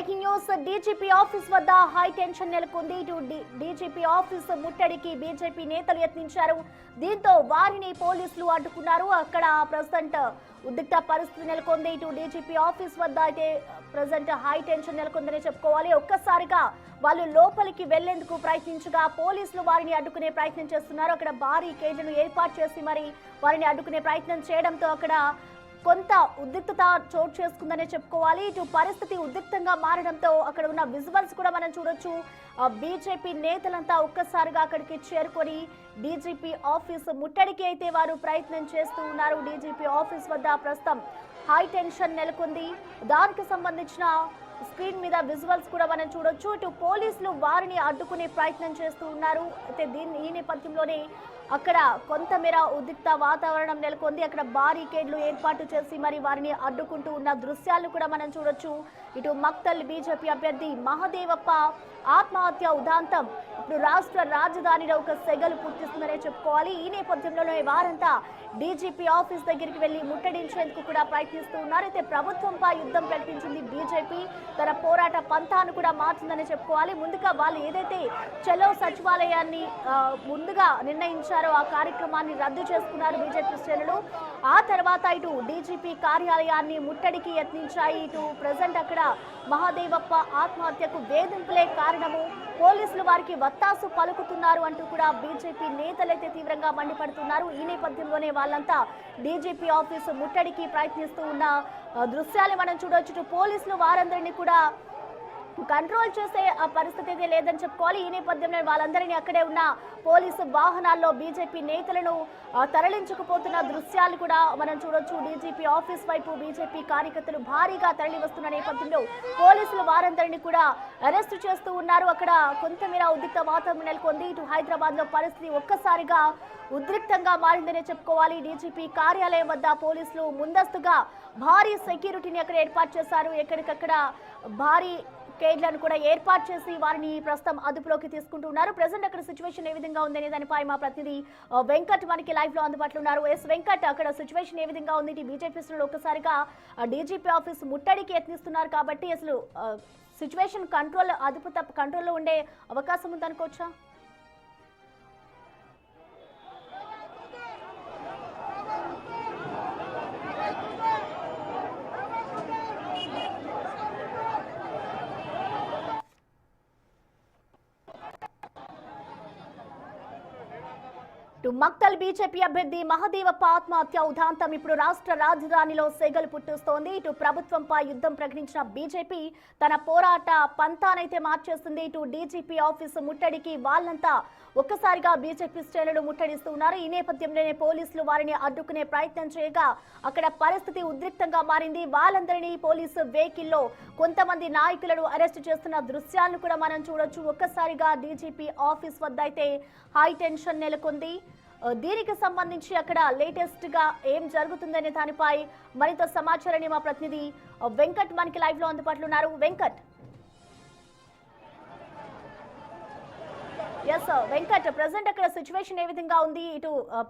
Breaking news DGP office వద్ద high tension నెలకొంది. DGP office ముట్టడికి బీజేపీ నేతలు యత్నించారు. దీంతో వారిని పోలీసులు అడ్డుకున్నారు. అక్కడ ప్రజెంట్ ఉద్రిక్త పరిస్థితి నెలకొంది. డీజీపీ ఆఫీస్ వద్ద అయితే ప్రజెంట్ హై టెన్షన్ నెలకొందని చెప్పుకోవాలి. ఒక్కసారిగా వాళ్ళు లోపలికి వెళ్లేందుకు ప్రయత్నించగా పోలీసులు వారిని అడ్డుకునే ప్రయత్నం చేస్తున్నారు. అక్కడ భారీ కేజీలు ఏర్పాటు చేసి మరి వారిని అడ్డుకునే ప్రయత్నం చేయడంతో అక్కడ కొంత ఉద్రిక్తత చోటు చేసుకుందనే చెప్పుకోవాలి. పరిస్థితి ఉద్రిక్తంగా మారడంతో అక్కడ ఉన్న విజువల్స్ కూడా మనం చూడొచ్చు. బీజేపీ నేతలంతా ఒక్కసారిగా అక్కడికి చేరుకొని డీజీపీ ఆఫీస్ ముట్టడికి అయితే వారు ప్రయత్నం చేస్తూ ఉన్నారు. డీజీపీ ఆఫీస్ వద్ద ప్రస్తుతం హై టెన్షన్ నెలకొంది. దానికి సంబంధించిన స్క్రీన్ మీద విజువల్స్ కూడా మనం చూడొచ్చు. పోలీసులు వారిని అడ్డుకునే ప్రయత్నం చేస్తూ ఉన్నారు. అయితే ఈ నేపథ్యంలోనే అక్కడ కొంతమేర ఉద్రిక్త వాతావరణం నెలకొంది. అక్కడ బారికేడ్లు ఏర్పాటు చేసి మరి వారిని అడ్డుకుంటూ ఉన్న దృశ్యాలు కూడా మనం చూడొచ్చు. మక్తల్ బీజేపీ అభ్యర్థి మహదేవప్ప ఆత్మహత్య ఉదాంతం ఇప్పుడు రాష్ట్ర రాజధానిలో ఒక సెగలు పుట్టిస్తుందనే చెప్పుకోవాలి. ఈ నేపథ్యంలోనే వారంతా డీజీపీ ఆఫీస్ దగ్గరికి వెళ్లి ముట్టడించేందుకు కూడా ప్రయత్నిస్తూ ఉన్నారు. అయితే ప్రభుత్వంపై యుద్ధం ప్రకటించింది బీజేపీ. తన పోరాట పంథాను కూడా మార్చిందని చెప్పుకోవాలి. ముందుగా వాళ్ళు ఏదైతే చలో సచివాలయాన్ని ముందుగా నిర్ణయించారో ఆ కార్యక్రమాన్ని రద్దు చేసుకున్నారు బీజేపీ శ్రేణులు. ఆ తర్వాత డీజీపీ కార్యాలయాన్ని ముట్టడికి యత్నించాయి. ప్రజెంట్ అక్కడ మహదేవప్ప ఆత్మహత్యకు వేధింపులే కారణము, పోలీసులు వారికి వత్తాసు పలుకుతున్నారు అంటూ కూడా బీజేపీ నేతలైతే తీవ్రంగా మండిపడుతున్నారు. ఈ నేపథ్యంలోనే వాళ్ళంతా డీజీపీ ఆఫీసు ముట్టడికి ప్రయత్నిస్తూ ఉన్న దృశ్యాలు మనం చూడొచ్చు. పోలీసులు వారందరినీ కూడా కంట్రోల్ చేసే పరిస్థితి అయితే లేదని చెప్పుకోవాలి. ఈ నేపథ్యంలో వాళ్ళందరినీ అక్కడే ఉన్న పోలీసు వాహనాల్లో బీజేపీ నేతలను తరలించుకుపోతున్న దృశ్యాలు కూడా మనం చూడొచ్చు. డీజీపీ ఆఫీస్ వైపు బీజేపీ కార్యకర్తలు భారీగా తరలి వస్తున్న నేపథ్యంలో పోలీసులు వారందరినీ కూడా అరెస్ట్ చేస్తూ ఉన్నారు. అక్కడ కొంతమేర ఉద్రిక్త వాతావరణం నెలకొంది. హైదరాబాద్ లో పరిస్థితి ఒక్కసారిగా ఉద్రిక్తంగా మారిందనే చెప్పుకోవాలి. డీజీపీ కార్యాలయం వద్ద పోలీసులు ముందస్తుగా భారీ సెక్యూరిటీని అక్కడ ఏర్పాటు చేశారు. ఎక్కడికక్కడ భారీ కేడ్లను కూడా ఏర్పాటు చేసి వారిని ప్రస్తుతం అదుపులోకి తీసుకుంటున్నారు. ప్రజెంట్ అక్కడ సిచ్యువేషన్ ఏ విధంగా ఉందనే దానిపై మా ప్రతినిధి వెంకట్ మనకి లైవ్ లో అందుబాటులో ఉన్నారు. ఎస్ వెంకట్, అక్కడ సిచ్యువేషన్ ఏ విధంగా ఉంది? బీజేపీ శ్రేణులు ఒక్కసారిగా డీజీపీ ఆఫీస్ ముట్టడికి యత్నిస్తున్నారు కాబట్టి అసలు సిచ్యువేషన్ కంట్రోల్లో ఉండే అవకాశం ఉందనుకోవచ్చా? మక్తల్ బీజేపీ అభ్యర్థి మహదేవప్ప ఆత్మహత్య ఉదాంతం ఇప్పుడు రాష్ట్ర రాజధానిలో సెగలు పుట్టిస్తోంది. ప్రభుత్వంపై యుద్ధం ప్రకటించిన బీజేపీ తన పోరాట పంతానైతే మార్చేస్తుంది. డీజీపీ ఆఫీసు ముట్టడికి వాళ్ళంతా ఒక్కసారిగా బీజేపీ శ్రేణులు ముట్టడిస్తూ ఉన్నారు. ఈ నేపథ్యంలోనే పోలీసులు వారిని అడ్డుకునే ప్రయత్నం చేయగా అక్కడ పరిస్థితి ఉద్రిక్తంగా మారింది. వాళ్ళందరినీ పోలీసు వెహికల్లో కొంతమంది నాయకులను అరెస్టు చేస్తున్న దృశ్యాలను కూడా మనం చూడొచ్చు. ఒక్కసారిగా డీజీపీ ఆఫీస్ వద్ద అయితే హై టెన్షన్ నెలకొంది. దీనికి సంబంధించి అక్కడ లేటెస్ట్ గా ఏం జరుగుతుందనే దానిపై మరింత సమాచారాన్ని మా ప్రతినిధి వెంకట్ మనకి లైవ్ లో అందుబాటులో ఉన్నారు. వెంకట్, ఎస్ వెంకట్, ప్రెసెంట్ అక్కడ సిచ్యువేషన్ ఏ విధంగా ఉంది?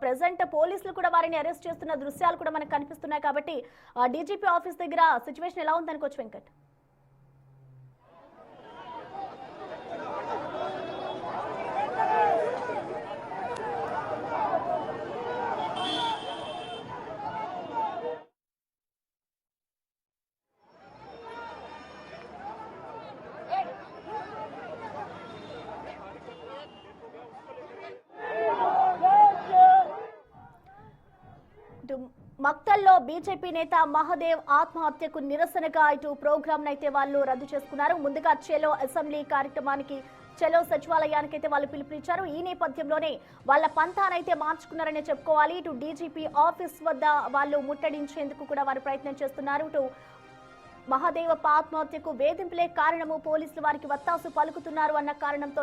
ప్రెసెంట్ పోలీసులు కూడా వారిని అరెస్ట్ చేస్తున్న దృశ్యాలు కూడా మనకు కనిపిస్తున్నాయి కాబట్టి డీజీపీ ఆఫీస్ దగ్గర సిచ్యువేషన్ ఎలా ఉంది అనుకోవచ్చు వెంకట్? మక్తల్లో బీజేపీ నేత మహదేవ్ ఆత్మహత్యకు నిరసనగా ప్రోగ్రామ్ అయితే వాళ్ళు రద్దు చేసుకున్నారు. ముందుగా చెలో అసెంబ్లీ కార్యక్రమానికి, చెలో సచివాలయానికి అయితే వాళ్ళు పిలుపునిచ్చారు. ఈ నేపథ్యంలోనే వాళ్ళ పంతానైతే మార్చుకున్నారనే చెప్పుకోవాలి. డీజీపీ ఆఫీస్ వద్ద వాళ్ళు ముట్టడించేందుకు కూడా వారు ప్రయత్నం చేస్తున్నారు. మహదేవప్ప ఆత్మహత్యకు వేధింపులే కారణము, పోలీసులు వారికి వత్తాసు పలుకుతున్నారు అన్న కారణంతో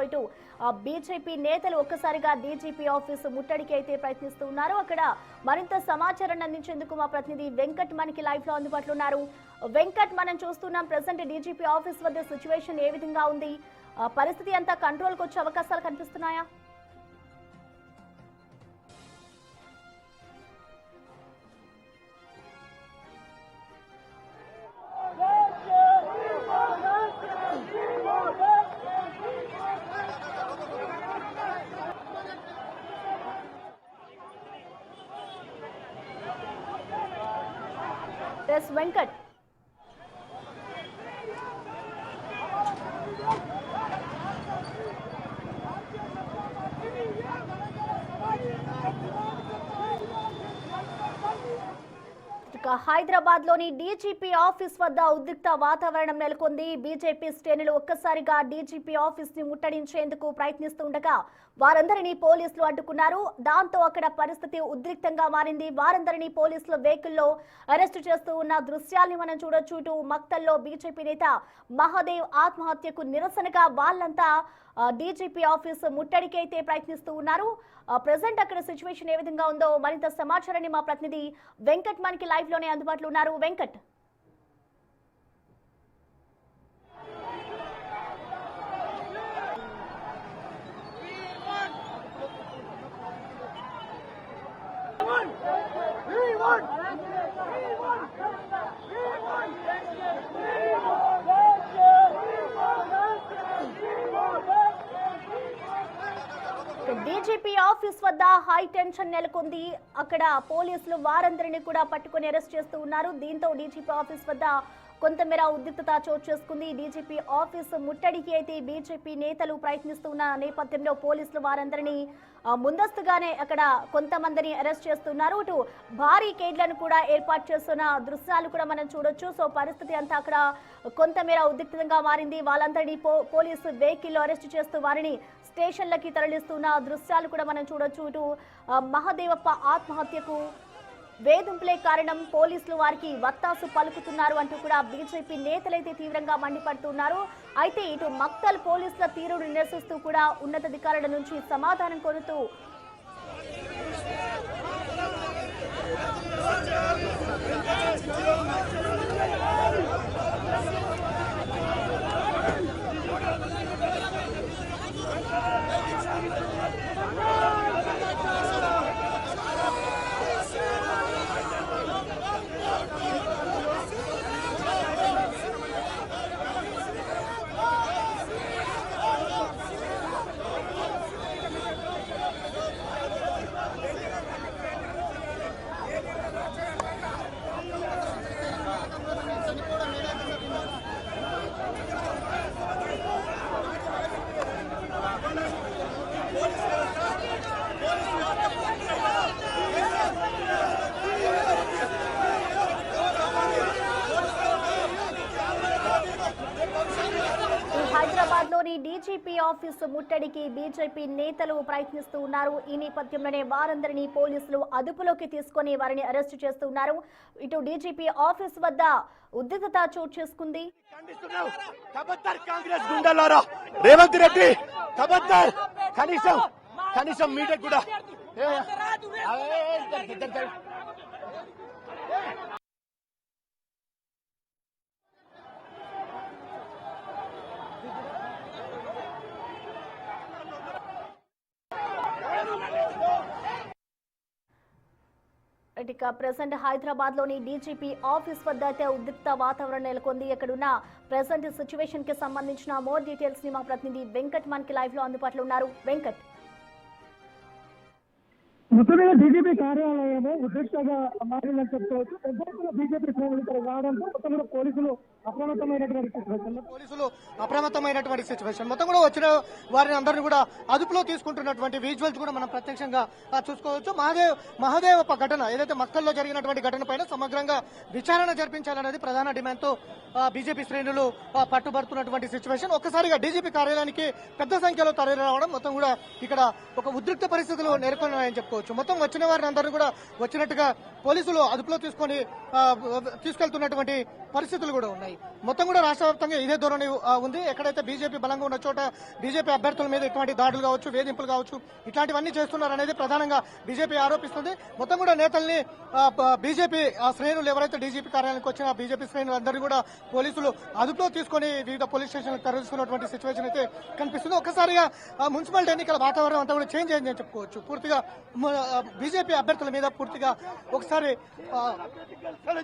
బీజేపీ నేతలు ఒక్కసారిగా డీజీపీ ఆఫీసు ముట్టడికి అయితే ప్రయత్నిస్తూ ఉన్నారు. అక్కడ మరింత సమాచారాన్ని అందించేందుకు మా ప్రతినిధి వెంకట్ మనకి లైవ్ లో అందుబాటులో ఉన్నారు. వెంకట్, మనం చూస్తున్నాం ప్రెసెంట్ డీజీపీ ఆఫీస్ వద్ద సిచ్యువేషన్ ఏ విధంగా ఉంది? పరిస్థితి అంతా కంట్రోల్కి వచ్చే అవకాశాలు కనిపిస్తున్నాయా? ఎస్ వెంకట్. హైదరాబాద్ లోని డీజీపీ ఆఫీస్ వద్ద ఉద్రిక్త వాతావరణం నెలకొంది. బీజేపీ శ్రేణులు ఒక్కసారిగా డీజీపీ ఆఫీస్ ని ముట్టడించేందుకు ప్రయత్నిస్తుండగా వారందరినీ పోలీసులు అడ్డుకున్నారు. దాంతో అక్కడ పరిస్థితి ఉద్రిక్తంగా మారింది. వారందరినీ పోలీసులు వెహికల్లో అరెస్టు చేస్తూ ఉన్న దృశ్యాల్ని మనం చూడొచ్చు. ఇటు మక్తల్లో బీజేపీ నేత మహాదేవ్ ఆత్మహత్యకు నిరసనగా వాళ్ళంతా డీజీపీ ఆఫీస్ ముట్టడికి అయితే ప్రయత్నిస్తూ ఉన్నారు. ప్రెసెంట్ అక్కడ సిచ్యువేషన్ ఏ విధంగా ఉందో మరింత సమాచారాన్ని మా ప్రతినిధి వెంకట్ మనకి లైవ్ లోనే అందుబాటులో ఉన్నారు. వెంకట్. డీజీపీ ఆఫీస్ వద్ద హై టెన్షన్ నెలకొంది. అక్కడ పోలీసులు వారందరినీ కూడా పట్టుకొని అరెస్ట్ చేస్తూ ఉన్నారు. దీంతో డీజీపీ ఆఫీస్ వద్ద కొంతమేర ఉద్రిక్తత చోటు చేసుకుంది. డీజీపీ ఆఫీస్ ముట్టడికి అయితే బీజేపీ నేతలు ప్రయత్నిస్తున్న నేపథ్యంలో పోలీసులు వారందరినీ ముందస్తుగానే అక్కడ కొంతమందిని అరెస్ట్ చేస్తున్నారు. ఇటు భారీ కేడ్లను కూడా ఏర్పాటు చేస్తున్న దృశ్యాలు కూడా మనం చూడొచ్చు. సో పరిస్థితి అంతా అక్కడ కొంతమేర ఉద్రిక్తంగా మారింది. వాళ్ళందరినీ పోలీసు వెహికల్లో అరెస్ట్ చేస్తూ వారిని స్టేషన్లకి తరలిస్తున్న దృశ్యాలు కూడా మనం చూడొచ్చు. ఇటు మహాదేవప్ప ఆత్మహత్యకు వేధింపులే కారణం, పోలీసులు వారికి వత్తాసు పలుకుతున్నారు అంటూ కూడా బీజేపీ నేతలైతే తీవ్రంగా మండిపడుతున్నారు. అయితే ఇటు మక్తల్ పోలీసుల తీరును నిరసిస్తూ కూడా ఉన్నతాధికారుల నుంచి సమాధానం కోరుతూ హైదరాబాద్ లోని డీజీపీ ఆఫీస్ ముట్టడికి బీజేపీ నేతలు ప్రయత్నిస్తూ ఉన్నారు. ఈ నేపథ్యంలోనే వారందరినీ పోలీసులు అదుపులోకి తీసుకొని వారిని అరెస్టు చేస్తున్నారు. ఇటు డీజీపీ ఆఫీస్ వద్ద ఉద్రిక్తత చోటు చేసుకుంది. రేవంత్ రెడ్డి కనీసం మీడియా కూడా ఇక ప్రెసెంట్ హైదరాబాద్ లోని డీజీపీ ఆఫీస్ వద్ద అయితే ఉద్రిక్త వాతావరణం నెలకొంది. ఇక్కడున్న ప్రెసెంట్ సిచ్యువేషన్ కి సంబంధించిన మోర్ డీటెయిల్స్ ని మా ప్రతినిధి వెంకట్ మనకి లైవ్ లో అందుబాటులో ఉన్నారు. వెంకట్. మొత్తమైన బీజేపీ కార్యాలయము ఉద్రిక్తంగా మారిందని చెప్పుకోవచ్చు. పెద్ద ఎత్తున బీజేపీ శ్రేణులు ఇక్కడ రావడంతో మొత్తం కూడా పోలీసులు అప్రమత్తమైనటువంటి సిచ్యువేషన్ మొత్తం కూడా వచ్చిన వారిని అందరినీ కూడా అదుపులో తీసుకుంటున్నటువంటి విజువల్స్ కూడా మనం ప్రత్యక్షంగా చూసుకోవచ్చు. మహాదేవప్ప ఘటన ఏదైతే మక్కల్లో జరిగినటువంటి ఘటన పైన సమగ్రంగా విచారణ జరిపించాలనేది ప్రధాన డిమాండ్ తో బీజేపీ శ్రేణులు పట్టుబడుతున్నటువంటి సిచ్యువేషన్. ఒక్కసారిగా డీజీపీ కార్యాలయానికి పెద్ద సంఖ్యలో తరలి రావడం మొత్తం కూడా ఇక్కడ ఒక ఉద్రిక్త పరిస్థితులు నెలకొన్నాయని చెప్పుకోవచ్చు. మొత్తం వచ్చిన వారిని అందరూ కూడా వచ్చినట్టుగా పోలీసులు అదుపులో తీసుకెళ్తున్నటువంటి పరిస్థితులు కూడా ఉన్నాయి. మొత్తం కూడా రాష్ట్ర వ్యాప్తంగా ఇదే ధోరణి ఉంది. ఎక్కడైతే బీజేపీ బలంగా ఉన్న చోట బీజేపీ అభ్యర్థుల మీద ఇటువంటి దాడులు కావచ్చు, వేధింపులు కావచ్చు, ఇట్లాంటివన్నీ చేస్తున్నారనేది ప్రధానంగా బీజేపీ ఆరోపిస్తుంది. మొత్తం కూడా నేతల్ని బీజేపీ శ్రేణులు ఎవరైతే డీజీపీ కార్యాలయానికి వచ్చిన బీజేపీ శ్రేణులు అందరూ కూడా పోలీసులు అదుపులో తీసుకుని వివిధ పోలీస్ స్టేషన్లకు తరలిస్తున్నటువంటి సిచ్యువేషన్ అయితే కనిపిస్తుంది. ఒక్కసారిగా మున్సిపాలిటీ ఎన్నికల వాతావరణం అంతా కూడా చేంజ్ అయిందని చెప్పుకోవచ్చు. పూర్తిగా బీజేపీ అభ్యర్థుల మీద పూర్తిగా ఒకసారి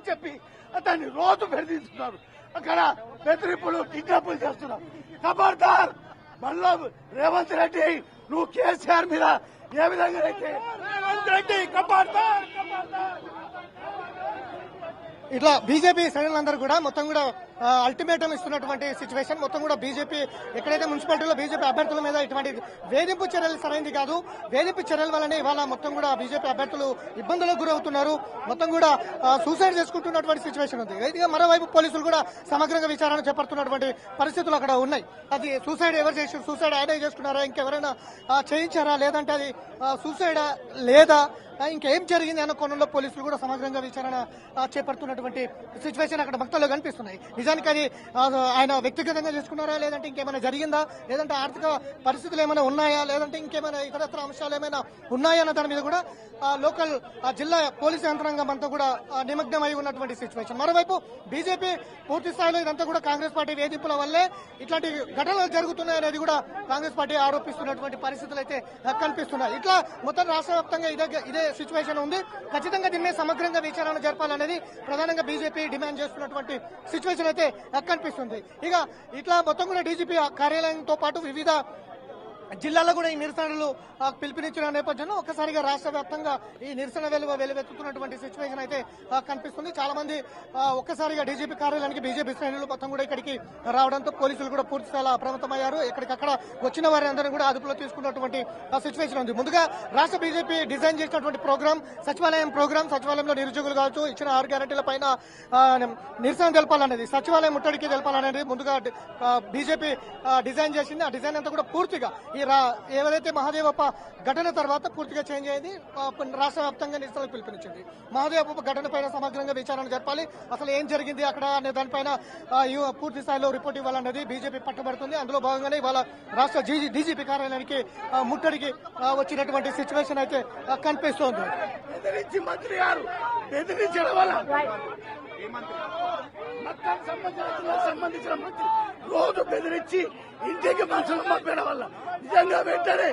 చెప్పి అతన్ని రోజు బెదిరిస్తున్నారు. అక్కడ బెదిరింపులు కిడ్నాపులు చేస్తున్నారు. ఖబర్దార్ మళ్ళా రేవంత్ రెడ్డి, నువ్వు కేసీఆర్ మీద ఏ విధంగా అయితే రేవంత్ రెడ్డి ఖబర్దార్ ఖబర్దార్. ఇట్లా బీజేపీ శ్రేణులందరూ కూడా మొత్తం కూడా అల్టిమేటం ఇస్తున్నటువంటి సిచ్యువేషన్. మొత్తం కూడా బీజేపీ ఎక్కడైతే మున్సిపాలిటీలో బీజేపీ అభ్యర్థుల మీద ఇటువంటి వేధింపు చర్యలు సరైనది కాదు. వేధింపు చర్యల వల్లనే ఇవాళ మొత్తం కూడా బీజేపీ అభ్యర్థులు ఇబ్బందులకు గురవుతున్నారు. మొత్తం కూడా సూసైడ్ చేసుకుంటున్నటువంటి సిచ్యువేషన్ ఉంది. అయితే మరోవైపు పోలీసులు కూడా సమగ్రంగా విచారణ చేపడుతున్నటువంటి పరిస్థితులు అక్కడ ఉన్నాయి. అది సూసైడ్ ఎవరు చేశారు, సూసైడ్ ఆయనే చేసుకున్నారా, ఇంకెవరైనా చేయించారా, లేదంటే అది సూసైడా లేదా, ఇంకేం జరిగింది అన్న కోణంలో పోలీసులు కూడా సమగ్రంగా విచారణ చేపడుతున్నటువంటి సిచ్యువేషన్ అక్కడ భక్తుల్లో కనిపిస్తున్నాయి. నిజానికి అది ఆయన వ్యక్తిగతంగా చేసుకున్నారా, లేదంటే ఇంకేమైనా జరిగిందా, లేదంటే ఆర్థిక పరిస్థితులు ఏమైనా ఉన్నాయా, లేదంటే ఇంకేమైనా ఇతరత్ర అంశాలు ఏమైనా ఉన్నాయా అన్న దాని మీద కూడా లోకల్ జిల్లా పోలీసు యంత్రాంగం అంతా కూడా నిమగ్నమై ఉన్నటువంటి సిచ్యువేషన్. మరోవైపు బీజేపీ పూర్తి స్థాయిలో ఇదంతా కూడా కాంగ్రెస్ పార్టీ వేధింపుల వల్లే ఇట్లాంటి ఘటనలు జరుగుతున్నాయనేది కూడా కాంగ్రెస్ పార్టీ ఆరోపిస్తున్నటువంటి పరిస్థితులు అయితే కనిపిస్తున్నాయి. ఇట్లా మొత్తం రాష్ట్ర వ్యాప్తంగా ఇదే సిచ్యువేషన్ ఉంది. ఖచ్చితంగా దీన్ని సమగ్రంగా విచారణ జరపాలనేది ప్రధానంగా బీజేపీ డిమాండ్ చేస్తున్నటువంటి సిచ్యువేషన్ అయితే కనిపిస్తుంది. ఇక ఇట్లా మొత్తం కూడా డీజీపీ కార్యాలయంతో పాటు వివిధ జిల్లాలో కూడా ఈ నిరసనలు పిలుపునిచ్చిన నేపథ్యంలో ఒక్కసారిగా రాష్ట్ర వ్యాప్తంగా ఈ నిరసన వెలువెత్తుతున్నటువంటి సిచ్యువేషన్ అయితే కనిపిస్తుంది. చాలా మంది ఒక్కసారిగా డీజీపీ కార్యాలయానికి బీజేపీ శ్రేణులు మొత్తం కూడా ఇక్కడికి రావడంతో పోలీసులు కూడా పూర్తి స్థాయిలో అప్రమత్తమయ్యారు. ఎక్కడికక్కడ వచ్చిన వారందరూ కూడా అదుపులో తీసుకున్నటువంటి సిచ్యువేషన్ ఉంది. ముందుగా రాష్ట్ర బీజేపీ డిజైన్ చేసినటువంటి ప్రోగ్రామ్ సచివాలయంలో నిరుద్యోగులు కావచ్చు, ఇచ్చిన 6 గ్యారెంటీల పైన నిరసన తెలపాలనేది, సచివాలయం ముట్టడికి తెలపాలనేది ముందుగా బీజేపీ డిజైన్ చేసింది. ఆ డిజైన్ అంతా కూడా పూర్తిగా ఏదైతే మహాదేవప్ప ఘటన తర్వాత పూర్తిగా చేంజ్ అయింది. రాష్ట్ర వ్యాప్తంగా నిరసనలు పిలుపునిచ్చింది. మహాదేవప్ప ఘటన పైన సమగ్రంగా విచారణ జరపాలి, అసలు ఏం జరిగింది అక్కడ అనే దానిపైన పూర్తి స్థాయిలో రిపోర్ట్ ఇవ్వాలనేది బీజేపీ పట్టుబడుతుంది. అందులో భాగంగానే ఇవాళ రాష్ట్ర డీజీపీ కార్యాలయానికి ముట్టడికి వచ్చినటువంటి సిచ్యువేషన్ అయితే కనిపిస్తోంది. మంత్రి గారు బెదిరించడం వల్ల సంబంధించిన మంత్రి రోజు బెదిరించి ఇంటికి మనుషులు పంపడం వల్ల నిజంగా వెంటనే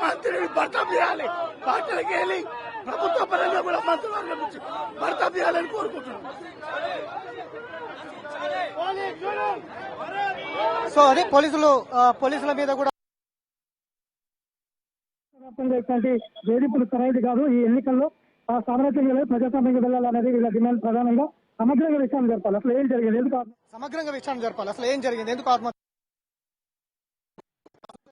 మంత్రిని బర్తరఫ్ చేయాలి. పార్టీలకు వెళ్ళి ప్రభుత్వ పరంగా కూడా మంత్రివర్గం నుంచి బర్తరఫ్ చేయాలని కోరుకుంటున్నాం. సో అదే పోలీసుల మీద కూడా వేధింపులు సరైనది కాదు. ఈ ఎన్నికల్లో సామరస్యంగా ప్రజాస్వామ్యంగా వెళ్ళాలనేది వీళ్ళ డిమాండ్. ప్రధానంగా సమగ్రంగా విచారణ జరపాలి, అసలు ఏం జరిగింది, ఎందుకు ఆత్మహత్య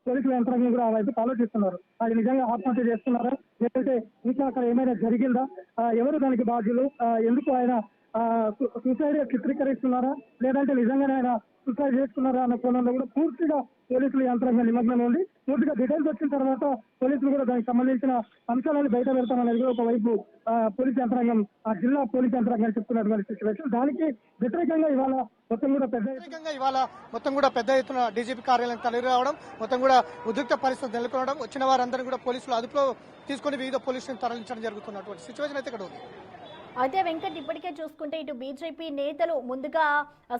పోలీసుల యంత్రాంగం కూడా వైపు ఆలోచిస్తున్నారు. అది నిజంగా ఆత్మహత్య చేస్తున్నారా, లేకపోతే ఇంకా అక్కడ ఏమైనా జరిగిందా, ఎవరు దానికి బాధ్యులు, ఎందుకు ఆయన సూసైడ్ చిత్రీకరిస్తున్నారా, లేదంటే నిజంగానే ఆయన సూసైడ్ చేసుకున్నారా అన్న కోణంలో కూడా పూర్తిగా పోలీసుల యంత్రాంగం నిమగ్నం ఉంది. పూర్తిగా డీటెయిల్స్ వచ్చిన తర్వాత పోలీసులు కూడా దానికి సంబంధించిన అంశాలను బయట పెడతామనేది కూడా ఒకవైపు పోలీస్ యంత్రాంగం, ఆ జిల్లా పోలీస్ యంత్రాంగం చెప్తున్నటువంటి సిచ్యువేషన్. దానికి వ్యతిరేకంగా ఇవాళ మొత్తం కూడా పెద్ద ఎత్తున డీజీపీ కార్యాలయం తరలి రావడం, మొత్తం కూడా ఉద్రిక్త పరిస్థితి నెలకొనడం, వచ్చిన వారందరూ కూడా పోలీసులు అదుపులో తీసుకుని వివిధ పోలీసులను తరలించడం జరుగుతున్నటువంటి సిచ్యువేషన్ అయితే ఇక్కడ ఉంది. అయితే వెంకట్, ఇప్పటికే చూసుకుంటే ఇటు బీజేపీ నేతలు ముందుగా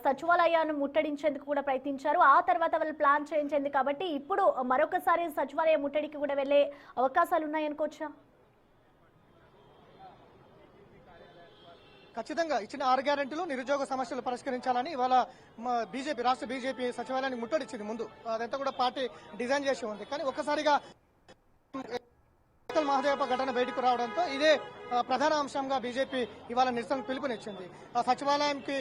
సచివాలయాన్ని ముట్టడించేందుకు కూడా ప్రయత్నించారు. ఆ తర్వాత వాళ్ళు ప్లాన్ చేయించింది కాబట్టి ఇప్పుడు మరొకసారి సచివాలయ ముట్టడికి కూడా వెళ్లే అవకాశాలు ఉన్నాయనుకోవచ్చా? ఖచ్చితంగా ఇచ్చిన 6 గ్యారెంటీలు నిరుద్యోగ సమస్యలు పరిష్కరించాలని ఇవాళ రాష్ట్ర బీజేపీ సచివాలయానికి ముట్టడిచ్చింది. ముందు అదంతా కూడా పార్టీ డిజైన్ చేసి ఉంది. కానీ ఒక్కసారిగా మహాదేవప్ప ఘటన బయటకు రావడంతో ఇదే ప్రధాన అంశంగా బీజేపీ ఇవాళ నిరసన పిలుపునిచ్చింది. సచివాలయంకి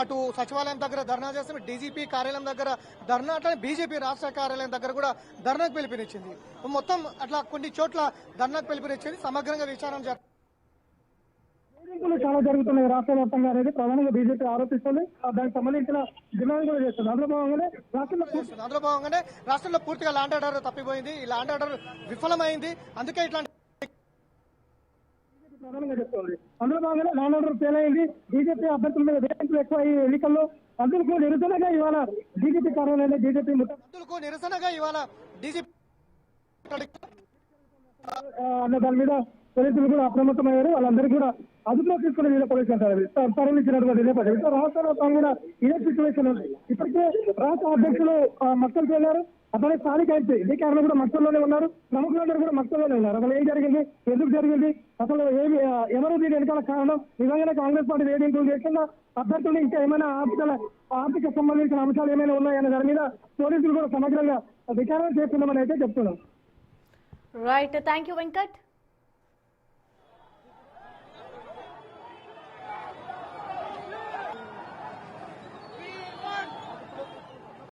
అటు సచివాలయం దగ్గర ధర్నా చేస్తుంది, డీజీపీ కార్యాలయం దగ్గర ధర్నా, అట్లా బీజేపీ రాష్ట్ర కార్యాలయం దగ్గర కూడా ధర్నాకు పిలుపునిచ్చింది. మొత్తం అట్లా కొన్ని చోట్ల ధర్నాకు పిలుపునిచ్చింది. సమగ్రంగా విచారణ చాలా జరుగుతున్నాయి రాష్ట్ర వ్యాప్తంగా అనేది ప్రధానంగా బీజేపీ ఆరోపిస్తుంది. దానికి సంబంధించిన డిమాండ్ కూడా చేస్తుంది. అందులో భాగంగానే రాష్ట్రంలో పూర్తిగా ల్యాండ్ ఆర్డర్ తప్పిపోయింది. ఈ ల్యాండ్ ఆర్డర్ విఫలమైంది. అందుకే ఇట్లాంటి ప్రధానంగా చెప్తుంది. అందులో భాగంగానే ల్యాండ్ ఆర్డర్ ఫెయిల్ అయింది. బీజేపీ అభ్యర్థుల మీద వేధింపులు ఎక్కువ ఈ ఎన్నికల్లో. అందుకు నిరసనగా ఇవాళ డీజీపీ కార్యాలయంలో అన్న దాని మీద పోలీసులు కూడా అప్రమత్తమయ్యారు. వాళ్ళందరూ కూడా అదుపులో తీసుకుని వీళ్ళ పోలీసులు తరలించినటువంటి నేపథ్యం రాష్ట్ర వ్యాప్తంగా కూడా ఇదే సిచ్యువేషన్ ఉంది. ఇప్పటికే రాష్ట్ర అధ్యక్షులు మక్కలకి వెళ్లారు. అతని స్థానిక ఎంపీ అధికారులు కూడా మక్తల్లోనే ఉన్నారు, ప్రముఖులందరూ కూడా మక్తల్లోనే ఉన్నారు. అసలు ఏం జరిగింది, ఎందుకు జరిగింది, అసలు ఎవరు దీని వెనకాల కారణం, నిజంగానే కాంగ్రెస్ పార్టీ వేధింపులు చేస్తుందా, అభ్యర్థులు ఇంకా ఏమైనా ఆర్థిక సంబంధించిన అంశాలు ఏమైనా ఉన్నాయనే దాని మీద పోలీసులు కూడా సమగ్రంగా విచారణ చేస్తున్నామని అయితే చెప్తున్నాం. Right, thank you Venkat.